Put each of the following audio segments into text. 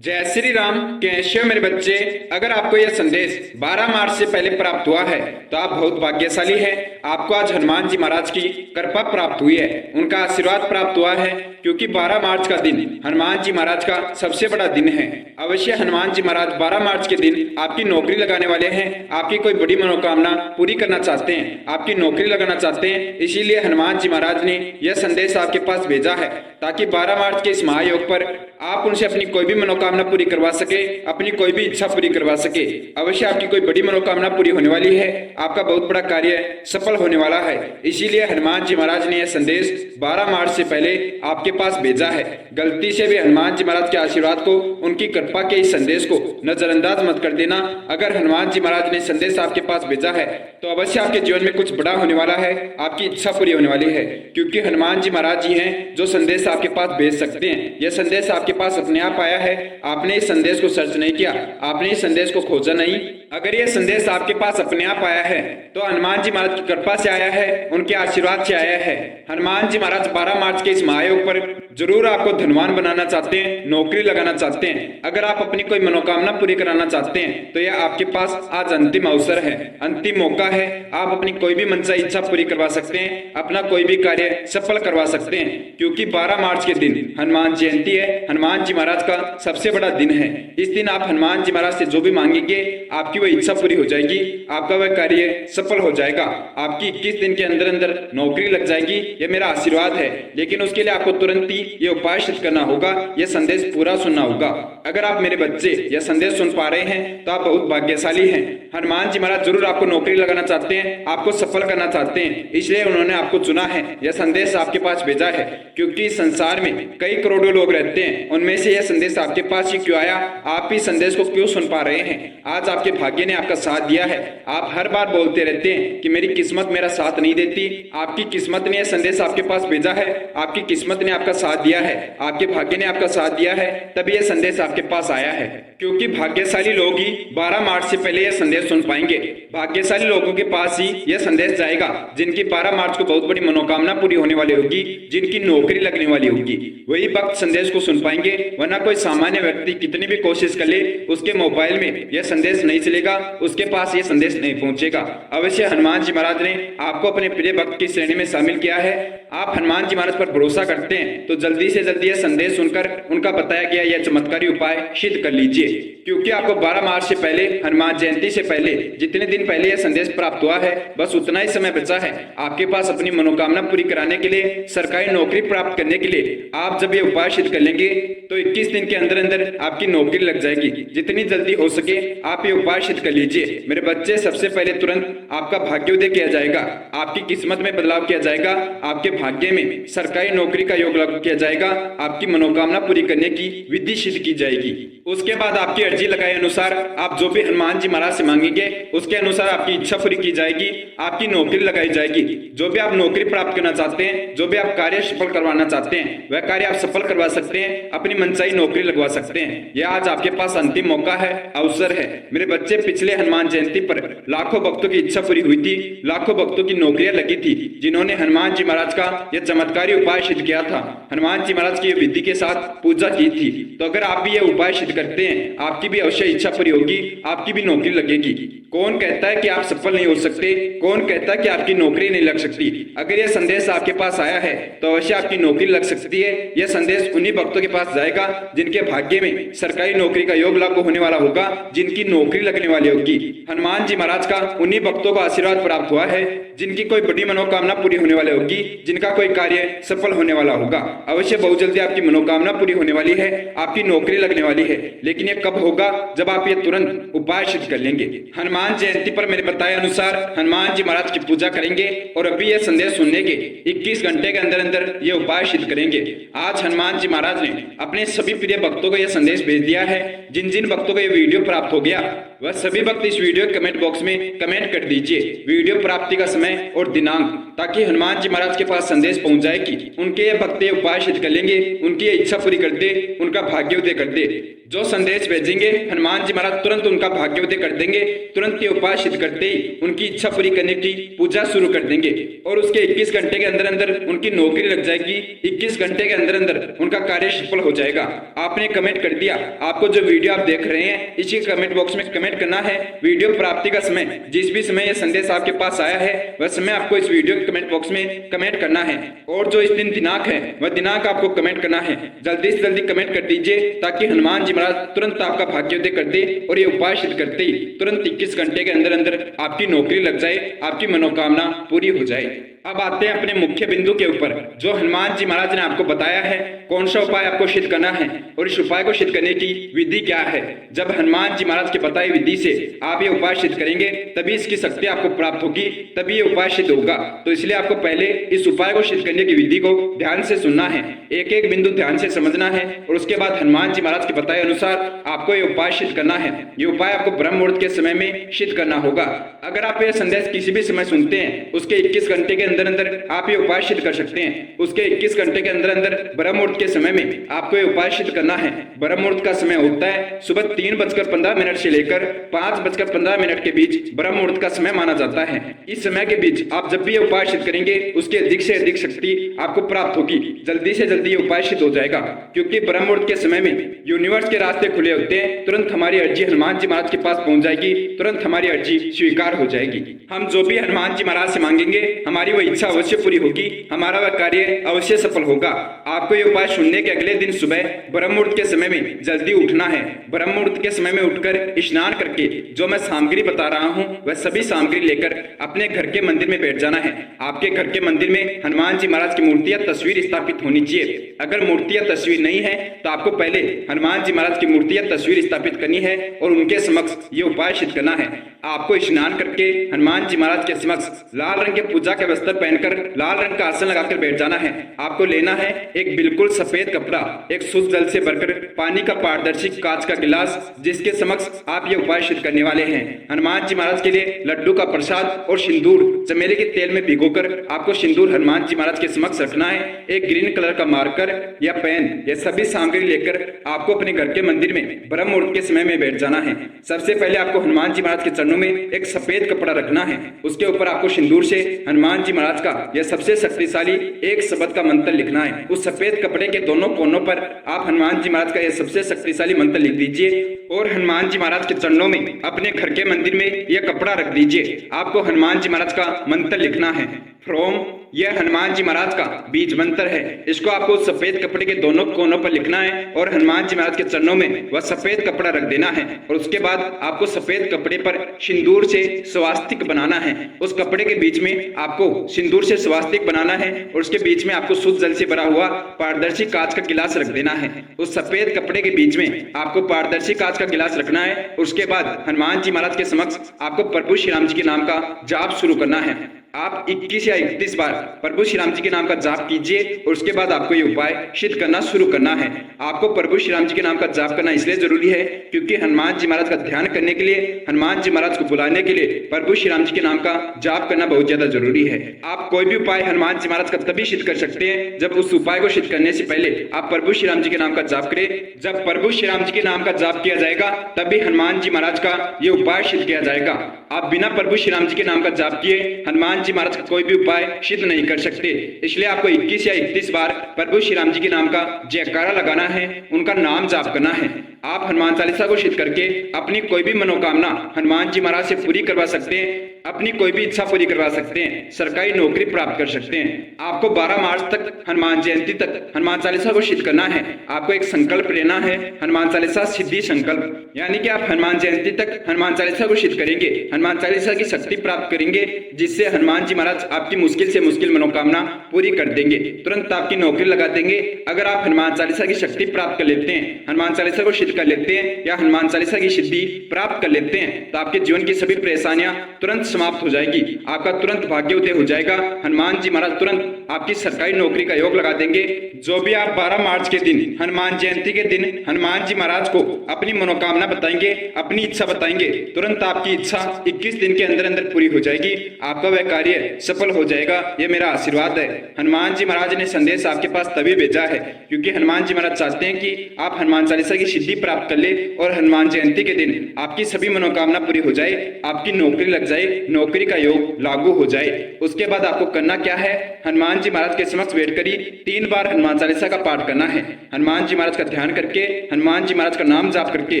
जय श्री राम। कैसे हो मेरे बच्चे? अगर आपको यह संदेश 12 मार्च से पहले प्राप्त हुआ है तो आप बहुत भाग्यशाली हैं। आपको आज हनुमान जी महाराज की कृपा प्राप्त हुई है, उनका आशीर्वाद प्राप्त हुआ है, क्योंकि 12 मार्च का दिन हनुमान जी महाराज का सबसे बड़ा दिन है। अवश्य हनुमान जी महाराज 12 मार्च के दिन आपकी नौकरी लगाने वाले हैं। आपकी कोई बड़ी मनोकामना पूरी करना चाहते हैं, आपकी नौकरी लगाना चाहते हैं, इसीलिए हनुमान जी महाराज ने यह संदेश आपके पास भेजा है ताकि 12 मार्च के इस महायोग पर आप उनसे अपनी कोई भी मनोकामना पूरी करवा सके, अपनी कोई भी इच्छा पूरी करवा सके। अवश्य आपकी कोई बड़ी मनोकामना पूरी होने वाली है, आपका बहुत बड़ा कार्य सफल होने वाला है। इसीलिए हनुमान जी महाराज ने यह संदेश 12 मार्च से पहले आपके पास भेजा है। गलती से भी हनुमान जी महाराज के आशीर्वाद को, उनकी कृपा के इस संदेश को नजरअंदाज मत कर देना। अगर हनुमान जी महाराज ने संदेश आपके पास भेजा है तो अवश्य आपके जीवन में कुछ बड़ा होने वाला है, आपकी इच्छा पूरी होने वाली है, क्योंकि हनुमान जी महाराज जी हैं जो संदेश आपके पास भेज सकते हैं। यह संदेश आपके पास अपने आप आया है, आपने इस संदेश को सर्च नहीं किया, आपने इस संदेश को खोजा नहीं। अगर यह संदेश आपके पास अपने आप आया है तो हनुमान जी महाराज की कृपा से आया है, उनके आशीर्वाद से आया है। हनुमान जी महाराज 12 मार्च के इस महायोग पर जरूर आपको धनवान बनाना चाहते हैं, नौकरी लगाना चाहते हैं। अगर आप अपनी कोई मनोकामना पूरी कराना चाहते हैं तो यह आपके पास आज अंतिम अवसर है, अंतिम मौका है। आप अपनी कोई भी मनचाही इच्छा पूरी करवा सकते हैं, अपना कोई भी कार्य सफल करवा सकते हैं, क्योंकि 12 मार्च के दिन हनुमान जयंती है, हनुमान जी महाराज का सबसे बड़ा दिन है। इस दिन आप हनुमान जी महाराज से जो भी मांगेंगे आपकी वह इच्छा पूरी हो जाएगी, आपका वह कार्य सफल हो जाएगा। आपकी 21 दिन के अंदर अंदर नौकरी लग जाएगी, यह मेरा आशीर्वाद है। लेकिन उसके लिए आपको तुरंत ही यह उपाय सिद्ध करना होगा, यह संदेश पूरा सुनना होगा। अगर आप मेरे बच्चे यह संदेश सुन पा रहे हैं तो आप बहुत भाग्यशाली हैं। हनुमान जी महाराज जरूर आपको नौकरी लगाना चाहते हैं, आपको सफल करना चाहते हैं, इसलिए उन्होंने आपको चुना है, यह संदेश आपके पास भेजा है। क्योंकि संसार में कई करोड़ों लोग रहते हैं, उनमें से यह संदेश आपके पास ही क्यों आया, आप इस संदेश को क्यों सुन पा रहे हैं? आज आपके भाग्य ने आपका साथ दिया है। आप हर बार बोलते रहते हैं कि मेरी किस्मत मेरा साथ नहीं देती, आपकी किस्मत ने यह संदेश आपके पास भेजा है, आपकी किस्मत ने आपका साथ दिया है, आपके भाग्य ने आपका साथ दिया है, तभी यह संदेश आपके पास आया है। क्योंकि भाग्यशाली लोग ही 12 मार्च से पहले यह संदेश सुन पाएंगे। भाग्यशाली लोगों के पास ही यह संदेश जाएगा जिनकी 12 मार्च को बहुत बड़ी मनोकामना पूरी होने वाली होगी, जिनकी नौकरी लगने वाली होगी, वही भक्त संदेश को सुन पाएंगे। वरना कोई सामान्य व्यक्ति कितनी भी कोशिश कर ले, उसके मोबाइल में यह संदेश नहीं चलेगा, उसके पास यह संदेश नहीं पहुंचेगा। अवश्य हनुमान जी महाराज ने आपको अपने प्रिय भक्त की श्रेणी में शामिल किया है। आप हनुमान जी महाराज पर भरोसा करते हैं तो जल्दी से जल्दी यह संदेश सुनकर उनका बताया गया यह चमत्कारी उपाय सिद्ध कर लीजिए, क्योंकि आपको 12 मार्च से पहले, हनुमान जयंती से पहले, जितने दिन पहले यह संदेश प्राप्त हुआ है, बस उतना ही समय बचा है आपके पास अपनी मनोकामना पूरी कराने के लिए, सरकारी नौकरी प्राप्त करने के लिए। आप जब ये उपाय सिद्ध कर लेंगे तो 21 दिन के अंदर अंदर आपकी नौकरी लग जाएगी। जितनी जल्दी हो सके आप ये उपाय सिद्ध कर लीजिए मेरे बच्चे। सबसे पहले तुरंत आपका भाग्योदय किया जाएगा, आपकी किस्मत में बदलाव किया जाएगा, आपके भाग्य में सरकारी नौकरी का योग लागू किया जाएगा, आपकी मनोकामना पूरी करने की विधि सिद्ध की जाएगी। उसके बाद आपकी अर्जी लगाए अनुसार आप जो भी हनुमान जी महाराज से मांगेंगे उसके अनुसार आपकी इच्छा पूरी की जाएगी, आपकी नौकरी लगाई जाएगी। जो भी आप नौकरी प्राप्त करना चाहते हैं, जो भी आप कार्य सफल करवाना चाहते हैं, वह कार्य आप सफल करवा सकते हैं, अपनी मनचाही नौकरी लगवा सकते हैं। यह आज आपके पास अंतिम मौका है, अवसर है मेरे बच्चे। पिछले हनुमान जयंती पर लाखों भक्तों की इच्छा पूरी हुई थी, लाखों भक्तों की नौकरियां लगी थी, जिन्होंने हनुमान जी महाराज का यह चमत्कारी उपाय सिद्ध किया था, हनुमान जी महाराज की विधि के साथ पूजा की थी। तो अगर आप भी यह उपाय सिद्ध करते हैं, आपकी भी अवश्य इच्छा पूरी होगी, आपकी भी नौकरी लगेगी। कौन कहता है कि आप सफल नहीं हो सकते? कौन कहता है कि आपकी नौकरी नहीं लग सकती? अगर यह संदेश आपके पास आया है तो अवश्य आपकी नौकरी लग सकती है। यह संदेश उन्हीं भक्तों के पास जाएगा जिनके भाग्य में सरकारी नौकरी का योग लागू होने वाला होगा, जिनकी नौकरी लगने वाली होगी। हनुमान जी महाराज का उन्हीं भक्तों को आशीर्वाद प्राप्त हुआ है जिनकी कोई बड़ी मनोकामना पूरी होने वाली होगी, जिनका कोई कार्य सफल होने वाला होगा। अवश्य बहुत जल्दी आपकी मनोकामना पूरी होने वाली है, आपकी नौकरी लगने वाली है। लेकिन यह कब होगा? जब आप ये तुरंत उपाय सिद्ध कर लेंगे। हनुमान जयंती पर मेरे बताए अनुसार हनुमान जी महाराज की पूजा करेंगे और अभी यह संदेश सुनने के 21 घंटे के अंदर अंदर ये उपाय सिद्ध करेंगे। आज हनुमान जी महाराज ने अपने सभी प्रिय भक्तों को यह संदेश भेज दिया है। जिन जिन भक्तों को यह वीडियो प्राप्त हो गया वह सभी भक्त इस वीडियो कमेंट बॉक्स में कमेंट कर दीजिए। वीडियो प्राप्ति का समय समय और दिनांक, ताकि हनुमान जी महाराज के पास संदेश पहुंच जाए कि उनके ये भक्त ये उपाय सिद्ध कर लेंगे, उनकी ये इच्छा पूरी कर दे, उनका भाग्योदय कर दे। जो संदेश भेजेंगे हनुमान जी महाराज तुरंत उनका भाग्योदय कर देंगे। तुरंत ये उपाय सिद्ध करते ही उनकी इच्छा पूरी करने की पूजा शुरू कर देंगे और उसके 21 घंटे के अंदर अंदर उनकी नौकरी लग जाएगी। 21 घंटे के अंदर अंदर उनका कार्य सफल हो जाएगा। आपने कमेंट कर दिया, आपको जो वीडियो आप देख रहे हैं इसी कमेंट बॉक्स में कमेंट करना है वीडियो प्राप्ति का समय। जिस भी समय यह संदेश आपके पास आया है वह समय आपको इस वीडियो के कमेंट बॉक्स में कमेंट करना है और जो इस दिन दिनांक है वह दिनांक आपको कमेंट करना है। जल्दी से जल्दी कमेंट कर दीजिए ताकि हनुमान जी महाराज तुरंत आपका भाग्योदय कर दे और ये उपाय सिद्ध करते ही तुरंत 21 घंटे के अंदर अंदर आपकी नौकरी लग जाए, आपकी मनोकामना पूरी हो जाए। अब आते हैं अपने मुख्य बिंदु के ऊपर, जो हनुमान जी महाराज ने आपको बताया है कौन सा उपाय आपको सिद्ध करना है और इस उपाय को सिद्ध करने की विधि क्या है। जब हनुमान जी महाराज के बताई विधि से आप ये उपाय सिद्ध करेंगे तभी इसकी शक्ति आपको प्राप्त होगी, तभी ये उपाय सिद्ध होगा। तो इसलिए आपको पहले इस उपाय को सिद्ध करने की विधि को ध्यान से सुनना है, एक एक बिंदु ध्यान से समझना है और उसके बाद हनुमान जी महाराज के बताए अनुसार आपको ये उपाय सिद्ध करना है। ये उपाय आपको ब्रह्म मुहूर्त के समय में सिद्ध करना होगा। अगर आप ये संदेश किसी भी समय सुनते हैं उसके 21 घंटे के अंदर अंदर आप ये उपाय सिद्ध कर सकते हैं। उसके 21 घंटे के अंदर अंदर ब्रह्म मुहूर्त के समय में आपको ये उपाय सिद्ध करना है। ब्रह्म मुहूर्त का समय होता है सुबह 3:15 से लेकर 5:15 के बीच ब्रह्म मुहूर्त का समय माना जाता है। इस समय के बीच आप जब भी ये उपाय सिद्ध करेंगे उसकी अधिक से अधिक शक्ति आपको प्राप्त होगी, जल्दी से जल्दी ये उपाय सिद्ध हो जाएगा। क्योंकि ब्रह्म मुहूर्त के समय में यूनिवर्स के रास्ते खुले होते हैं, तुरंत हमारी अर्जी हनुमान जी महाराज के पास पहुंच जाएगी, तुरंत हमारी अर्जी स्वीकार हो जाएगी। हम जो भी हनुमान जी महाराज से मांगेंगे हमारी वह इच्छा अवश्य पूरी होगी, हमारा वह कार्य अवश्य सफल होगा। आपको ये उपाय सुनने के अगले दिन सुबह ब्रह्म मुहूर्त के समय में जल्दी उठना है। ब्रह्म मुहूर्त के समय में उठकर स्नान करके जो मैं सामग्री बता रहा हूँ वह सभी सामग्री लेकर अपने घर के मंदिर में बैठ जाना है। आपके घर के मंदिर में हनुमान जी महाराज की मूर्ति या तस्वीर स्थापित होनी चाहिए। अगर मूर्ति या तस्वीर नहीं है तो आपको पहले हनुमान जी महाराज की मूर्ति या तस्वीर स्थापित करनी है और उनके समक्ष ये उपाय सिद्ध करना है। आपको स्नान करके हनुमान जी महाराज के समक्ष लाल रंग के पूजा के वस्त्र पहनकर लाल रंग का आसन लगाकर बैठ जाना है। आपको लेना है एक बिल्कुल सफेद कपड़ा, एक शुद्ध जल से भरकर पानी का पारदर्शी कांच का गिलास, जिसके समक्ष आप ये उपाय सिद्ध करने वाले हैं। हनुमान जी महाराज के लिए लड्डू का प्रसाद और सिंदूर चमेली के तेल में भिगोकर आपको सिंदूर हनुमान जी महाराज के समक्ष रखना है। एक ग्रीन कलर का मार्कर या पेन, ये सभी सामग्री लेकर आपको अपने घर के मंदिर में ब्रह्म मुहूर्त के समय में बैठ जाना है। सबसे पहले आपको हनुमान जी महाराज के चरणों में एक सफेद कपड़ा रखना है, उसके ऊपर आपको सिंदूर से हनुमान जी महाराज का यह सबसे शक्तिशाली एक शब्द का मंत्र लिखना है। उस सफेद कपड़े के दोनों कोनों पर आप हनुमान जी महाराज का यह सबसे शक्तिशाली मंत्र लिख दीजिए और हनुमान जी महाराज के चरणों में अपने घर के मंदिर में यह कपड़ा रख दीजिए। आपको हनुमान जी महाराज का मंत्र लिखना है फ्रॉम, यह हनुमान जी महाराज का बीज मंत्र है। इसको आपको सफेद कपड़े के दोनों कोनों पर लिखना है और हनुमान जी महाराज के चरणों में वह सफेद कपड़ा रख देना है और उसके बाद आपको सफेद कपड़े पर सिंदूर से स्वास्तिक बनाना है। उस कपड़े के बीच में आपको सिंदूर से स्वास्तिक बनाना है और उसके बीच में आपको शुद्ध जल से भरा हुआ पारदर्शी कांच का गिलास रख देना है। उस सफेद कपड़े के बीच में आपको पारदर्शी कांच का गिलास रखना है। उसके बाद हनुमान जी महाराज के समक्ष आपको प्रभु श्री राम जी के नाम का जाप शुरू करना है। आप 21 या 31 बार प्रभु श्री राम जी के नाम का जाप कीजिए और उसके बाद आपको ये उपाय सिद्ध करना शुरू करना है। आपको प्रभु श्री राम जी के नाम का जाप करना इसलिए जरूरी है क्योंकि हनुमान जी महाराज का ध्यान करने के लिए, हनुमान जी महाराज को बुलाने के लिए प्रभु श्री राम जी के नाम का जाप करना बहुत ज्यादा जरूरी है। आप कोई भी उपाय हनुमान जी महाराज का तभी सिद्ध कर सकते हैं जब उस उपाय को सिद्ध करने से पहले आप प्रभु श्री राम जी के नाम का जाप करें। जब प्रभु श्री राम जी के नाम का जाप किया जाएगा तभी हनुमान जी महाराज का ये उपाय सिद्ध किया जाएगा। आप बिना प्रभु श्री राम जी के नाम का जाप किए हनुमान जी महाराज का कोई भी उपाय सिद्ध नहीं कर सकते। इसलिए आपको 21 या 31 बार प्रभु श्री राम जी के नाम का जयकारा लगाना है, उनका नाम जाप करना है। आप हनुमान चालीसा को सिद्ध करके अपनी कोई भी मनोकामना हनुमान जी महाराज से पूरी करवा सकते हैं, अपनी कोई भी इच्छा पूरी करवा सकते हैं, सरकारी नौकरी प्राप्त कर सकते हैं। आपको 12 मार्च तक हनुमान जयंती तक हनुमान चालीसा को सिद्ध करना है। आपको एक संकल्प लेना है, हनुमान चालीसा सिद्धि संकल्प, यानी कि आप हनुमान जयंती तक हनुमान चालीसा को सिद्ध करेंगे, हनुमान चालीसा की शक्ति प्राप्त करेंगे, जिससे हनुमान जी महाराज आपकी मुश्किल से मुश्किल मनोकामना पूरी कर देंगे, तुरंत आपकी नौकरी लगा देंगे। अगर आप हनुमान चालीसा की शक्ति प्राप्त कर लेते हैं, हनुमान चालीसा को सिद्ध कर लेते हैं या हनुमान चालीसा की सिद्धि प्राप्त कर लेते हैं तो आपके जीवन की सभी परेशानियां तुरंत समाप्त हो जाएगी, आपका तुरंत भाग्योदय हो जाएगा। हनुमान जी महाराज तुरंत आपकी सरकारी नौकरी का योग लगा देंगे। जो भी आप 12 मार्च के दिन हनुमान जयंती के दिन हनुमान जी महाराज को अपनी मनोकामना बताएंगे, अपनी इच्छा बताएंगे, तुरंत आपकी इच्छा 21 दिन के अंदर अंदर पूरी हो जाएगी। आपका वह कार्य सफल हो जाएगा। यह मेरा आशीर्वाद है। हनुमान जी महाराज ने संदेश आपके पास तभी भेजा है क्योंकि हनुमान जी महाराज चाहते हैं कि आप हनुमान चालीसा की सिद्धि प्राप्त कर ले और हनुमान जयंती के दिन आपकी सभी मनोकामना पूरी हो जाए, आपकी नौकरी लग जाए, नौकरी का योग लागू हो जाए। उसके बाद आपको करना क्या है, हनुमान जी महाराज के समक्ष बैठकर ही 3 बार हनुमान चालीसा का पाठ करना है। हनुमान जी महाराज का ध्यान करके, हनुमान जी महाराज का नाम जाप करके,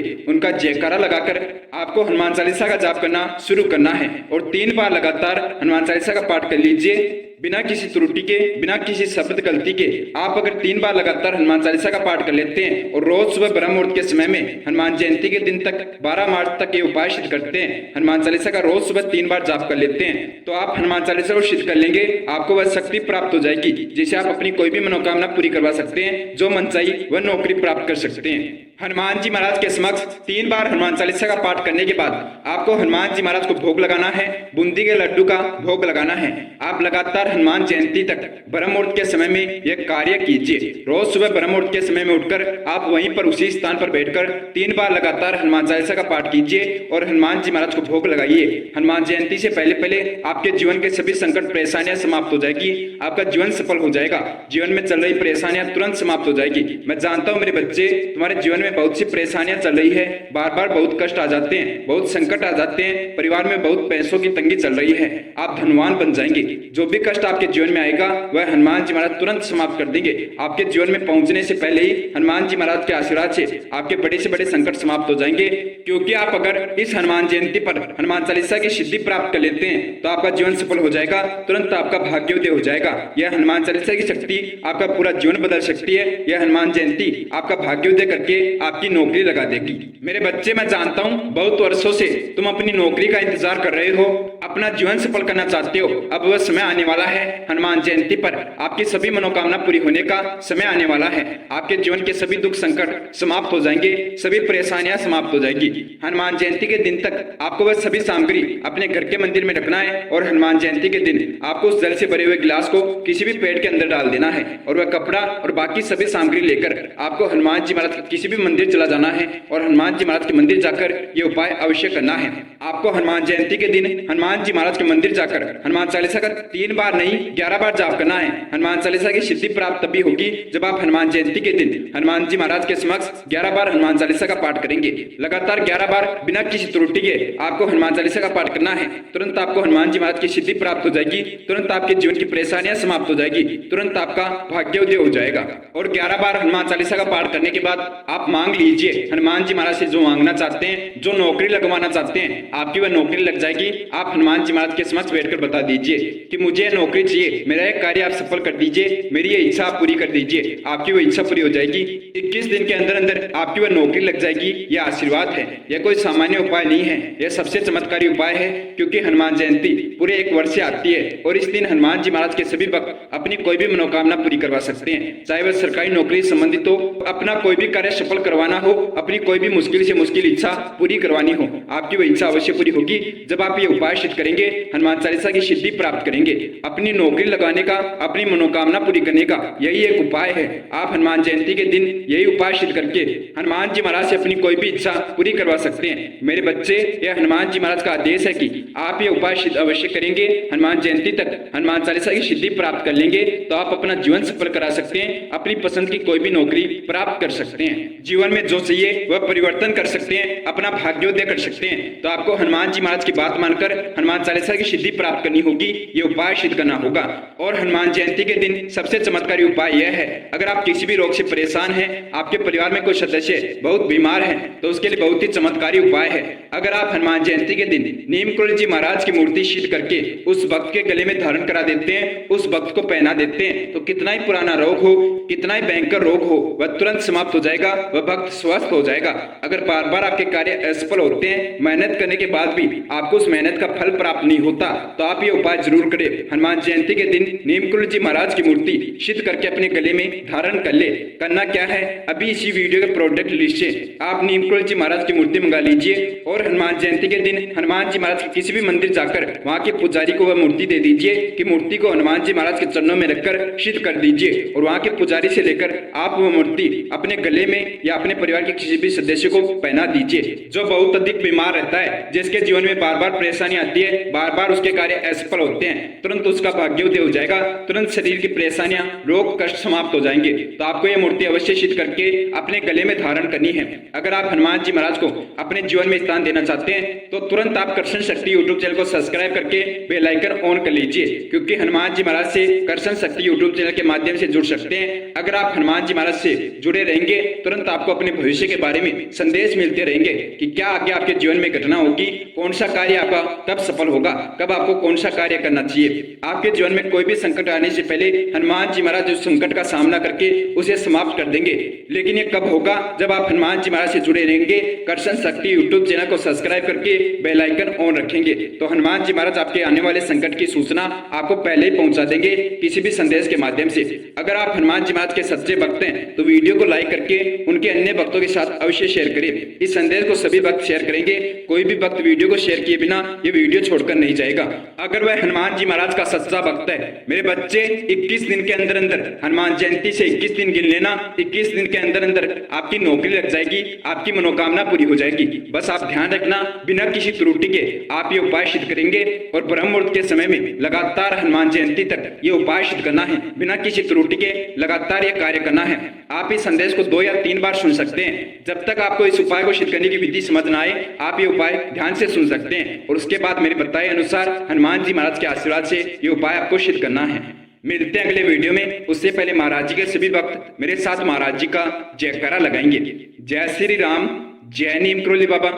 उनका जयकारा लगाकर आपको हनुमान चालीसा का जाप करना शुरू करना है और 3 बार लगातार हनुमान चालीसा का पाठ कर लीजिए बिना किसी त्रुटि के, बिना किसी शब्द गलती के। आप अगर 3 बार लगातार हनुमान चालीसा का पाठ कर लेते हैं और रोज सुबह ब्रह्म मुहूर्त के समय में हनुमान जयंती के दिन तक 12 मार्च तक ये उपाय सिद्ध करते हैं, हनुमान चालीसा का रोज सुबह 3 बार जाप कर लेते हैं, तो आप हनुमान चालीसा को सिद्ध कर लेंगे। आपको वह शक्ति प्राप्त हो जाएगी जिसे आप अपनी कोई भी मनोकामना पूरी करवा सकते हैं। जो मन चाहिए वह नौकरी प्राप्त कर सकते हैं। हनुमान जी महाराज के समक्ष 3 बार हनुमान चालीसा का पाठ करने के बाद आपको हनुमान जी महाराज को भोग लगाना है, बूंदी के लड्डू का भोग लगाना है। आप लगातार हनुमान जयंती तक ब्रह्म मुहूर्त के समय में यह कार्य कीजिए। रोज सुबह ब्रह्म मुहूर्त के समय में उठकर आप वहीं पर उसी स्थान पर बैठकर 3 बार लगातार हनुमान चालीसा का पाठ कीजिए और हनुमान जी महाराज को भोग लगाइए। हनुमान जयंती से पहले पहले आपके जीवन के सभी संकट परेशानियां समाप्त हो जाएगी, आपका जीवन सफल हो जाएगा। जीवन में चल रही परेशानियां तुरंत समाप्त हो जाएगी। मैं जानता हूं मेरे बच्चे, तुम्हारे जीवन में बहुत सी परेशानियां चल रही है, बार बार बहुत कष्ट आ जाते हैं, बहुत संकट आ जाते हैं, परिवार में बहुत पैसों की तंगी चल रही है। आप धनवान बन जाएंगे। जो भी कष्ट आपके जीवन में आएगा वह हनुमान जी महाराज तुरंत समाप्त कर देंगे। आपके जीवन में पहुंचने से पहले ही हनुमान जी महाराज के आशीर्वाद से आपके बड़े से बड़े संकट समाप्त हो जाएंगे। क्योंकि आप अगर इस हनुमान जयंती पर हनुमान चालीसा की सिद्धि प्राप्त कर लेते हैं तो आपका जीवन सफल हो जाएगा, तुरंत आपका भाग्योदय हो जाएगा। यह हनुमान चालीसा की शक्ति आपका पूरा जीवन बदल सकती है। यह हनुमान जयंती आपका भाग्योदय करके आपकी नौकरी लगा देगी। मेरे बच्चे, मैं जानता हूँ बहुत वर्षों से तुम अपनी नौकरी का इंतजार कर रहे हो, अपना जीवन सफल करना चाहते हो। अब वह समय आने वाला है, हनुमान जयंती पर आपकी सभी मनोकामना पूरी होने का समय आने वाला है। आपके जीवन के सभी दुख संकट समाप्त हो जाएंगे, सभी परेशानियां समाप्त हो जाएगी। हनुमान जयंती के दिन तक आपको वह सभी सामग्री अपने घर के मंदिर में रखना है और हनुमान जयंती के दिन आपको उस जल से भरे हुए गिलास को किसी भी पेड़ के अंदर डाल देना है और वह कपड़ा और बाकी सभी सामग्री लेकर आपको हनुमान जी महाराज किसी भी मंदिर चला जाना है और हनुमान जी महाराज के मंदिर जाकर ये उपाय अवश्य करना है। आपको हनुमान जयंती के दिन हनुमान जी महाराज के मंदिर जाकर हनुमान चालीसा का 3 बार नहीं 11 बार जाप करना है। हनुमान चालीसा की सिद्धि प्राप्त तभी होगी जब आप हनुमान जयंती के दिन हनुमान जी महाराज के समक्ष 11 बार हनुमान चालीसा का पाठ करेंगे। लगातार 11 बार बिना किसी त्रुटि के आपको हनुमान चालीसा का पाठ करना है। तुरंत आपको हनुमान जी महाराज की सिद्धि प्राप्त हो जाएगी, तुरंत आपके जीवन की परेशानियां समाप्त हो जाएगी, तुरंत आपका भाग्योदय हो जाएगा। और 11 बार हनुमान चालीसा का पाठ करने के बाद आप मांग लीजिए हनुमान जी महाराज से जो मांगना चाहते हैं, जो नौकरी लगवाना चाहते हैं, आपकी वह नौकरी लग जाएगी। आप हनुमान जी महाराज के समक्ष बैठकर बता दीजिए कि मुझे नौकरी चाहिए, मेरा एक कार्य आप सफल कर दीजिए, मेरी ये इच्छा आप पूरी कर दीजिए। आपकी वह इच्छा पूरी हो जाएगी। 21 दिन के अंदर अंदर आपकी वह नौकरी लग जाएगी। यह आशीर्वाद है, यह कोई सामान्य उपाय नहीं है, यह सबसे चमत्कारी उपाय है। क्योंकि हनुमान जयंती पूरे 1 वर्ष से आती है और इस दिन हनुमान जी महाराज के सभी भक्त अपनी कोई भी मनोकामना पूरी करवा सकते हैं। चाहे वह सरकारी नौकरी संबंधित हो, अपना कोई भी कार्य सफल करवाना हो, अपनी कोई भी मुश्किल से मुश्किल इच्छा पूरी करवानी हो, आपकी वह इच्छा अवश्य पूरी होगी जब आप ये उपाय सिद्ध करेंगे, हनुमान चालीसा की सिद्धि प्राप्त करेंगे। अपनी नौकरी लगाने का, अपनी मनोकामना पूरी करने का यही एक उपाय है। आप हनुमान जयंती के दिन यही उपाय सिद्ध करके हनुमान जी महाराज से अपनी कोई भी इच्छा पूरी करवा सकते हैं। मेरे बच्चे, यह हनुमान जी महाराज का आदेश है कि आप ये उपाय सिद्ध अवश्य करेंगे। हनुमान जयंती तक हनुमान चालीसा की सिद्धि प्राप्त कर लेंगे तो आप अपना जीवन सफल करा सकते हैं, अपनी पसंद की कोई भी नौकरी प्राप्त कर सकते हैं, जीवन में जो चाहिए वह परिवर्तन कर सकते हैं, अपना भाग्योदय कर सकते हैं। तो आपको हनुमान जी महाराज की बात मानकर हनुमान चालीसा की सिद्धि प्राप्त करनी होगी, ये उपाय सिद्ध करना होगा। और हनुमान जयंती के दिन सबसे चमत्कारी उपाय यह है, अगर आप किसी भी रोग से परेशान हैं, आपके परिवार में कोई सदस्य बहुत बीमार है तो उसके लिए बहुत ही चमत्कारी उपाय है। अगर आप हनुमान जयंती के दिन नीमकुंड जी महाराज की मूर्ति सिद्ध करके उस भक्त के गले में धारण करा देते हैं, उस भक्त को पहना देते हैं, तो कितना ही पुराना रोग हो, कितना ही भयंकर रोग हो, वह तुरंत समाप्त हो जाएगा, वह वह भक्त स्वस्थ हो जाएगा। अगर बार बार आपके कार्य असफल होते हैं, मेहनत करने के बाद भी आपको उस मेहनत का फल प्राप्त नहीं होता, तो आप ये उपाय जरूर करें। हनुमान जयंती के दिन नीमकुंड जी महाराज की मूर्ति सिद्ध करके अपने गले में धारण कर ले। करना क्या है, अभी इसी वीडियो के प्रोडक्ट लिस्ट से आप नीमकुंड जी महाराज की मूर्ति मंगा लीजिए और हनुमान जयंती के दिन हनुमान जी महाराज के किसी भी मंदिर जाकर वहां के पुजारी को वह मूर्ति दे दीजिए कि मूर्ति को हनुमान जी महाराज के चरणों में रखकर सिद्ध कर दीजिए और वहां के पुजारी से लेकर आप वह मूर्ति अपने गले में या अपने परिवार के किसी भी सदस्य को पहना दीजिए। जो बहुत अधिक बीमार रहता है, जिसके जीवन में बार बार परेशानी आती है, बार बार उसके कार्य असफल होते हैं, तुरंत उसका भाग्योदय हो जाएगा, तुरंत शरीर की परेशानियां, रोग, कष्ट समाप्त हो जाएंगे। तो आपको यह मूर्ति अवश्य सिद्ध करके अपने गले में धारण करनी है। अगर आप हनुमान जी महाराज को अपने जीवन में स्थान देना चाहते हैं तो तुरंत आप कर्षण शक्ति यूट्यूब चैनल को सब्सक्राइब करके बेल आइकन ऑन कर लीजिए, क्योंकि हनुमान जी महाराज से कर्षण शक्ति यूट्यूब चैनल के माध्यम से जुड़ सकते हैं। अगर आप हनुमान जी महाराज से जुड़े रहेंगे, तुरंत आपको अपने भविष्य के बारे में संदेश मिलते रहेंगे कि क्या आगे आपके जीवन में घटना होगी, कौन सा कार्य आपका कब सफल होगा, कब आपको कौन सा कार्य करना चाहिए। आपके जीवन में कोई भी संकट आने से पहले हनुमान जी महाराज उस संकट का सामना करके उसे समाप्त कर देंगे। लेकिन ये कब होगा, जब आप हनुमान जी महाराज से जुड़े रहेंगे, कर्षण शक्ति यूट्यूब चैनल को सब्सक्राइब करके बेल आइकन ऑन रखेंगे, तो हनुमान जी महाराज आपके आने वाले संकट की सूचना आपको पहले ही पहुंचा देंगे किसी भी संदेश के माध्यम से। अगर आप हनुमान जी महाराज के सच्चे भक्त हैं तो वीडियो को लाइक करके उनके अन्य भक्तों के साथ अवश्य शेयर करें। इस संदेश को सभी भक्त शेयर करेंगे, कोई भी भक्त वीडियो को शेयर किए बिना ये वीडियो छोड़कर नहीं जाएगा। अगर वह हनुमान जी महाराज का सच्चा भक्त है, मेरे बच्चे 21 दिन के अंदर अंदर, हनुमान जयंती से 21 दिन गिन लेना, 21 दिन के अंदर अंदर आपकी नौकरी लग जाएगी, आपकी मनोकामना पूरी हो जाएगी। बस आप ध्यान रखना, बिना किसी त्रुटि के आप ये उपाय सिद्ध करेंगे और ब्रह्म मुहूर्त के समय में लगातार हनुमान जयंती तक ये उपाय सिद्ध करना है, बिना किसी त्रुटि के लगातार ये कार्य करना है। आप इस संदेश को 2 या 3 बार सुन सकते हैं। जब तक आपको इस उपाय को सिद्ध करने की विधि समझ न आए, आप ये उपाय ध्यान से सुन सकते हैं और उसके बाद मेरे बताए अनुसार हनुमान जी महाराज के आशीर्वाद से ये उपाय आपको सिद्ध करना है। मिलते हैं अगले वीडियो में। उससे पहले महाराज जी के सभी भक्त मेरे साथ महाराज जी का जयकारा लगाएंगे। जय श्री राम, जय नीम करोली बाबा,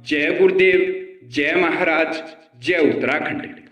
जय गुरुदेव, जय महाराज, जय उत्तराखंड।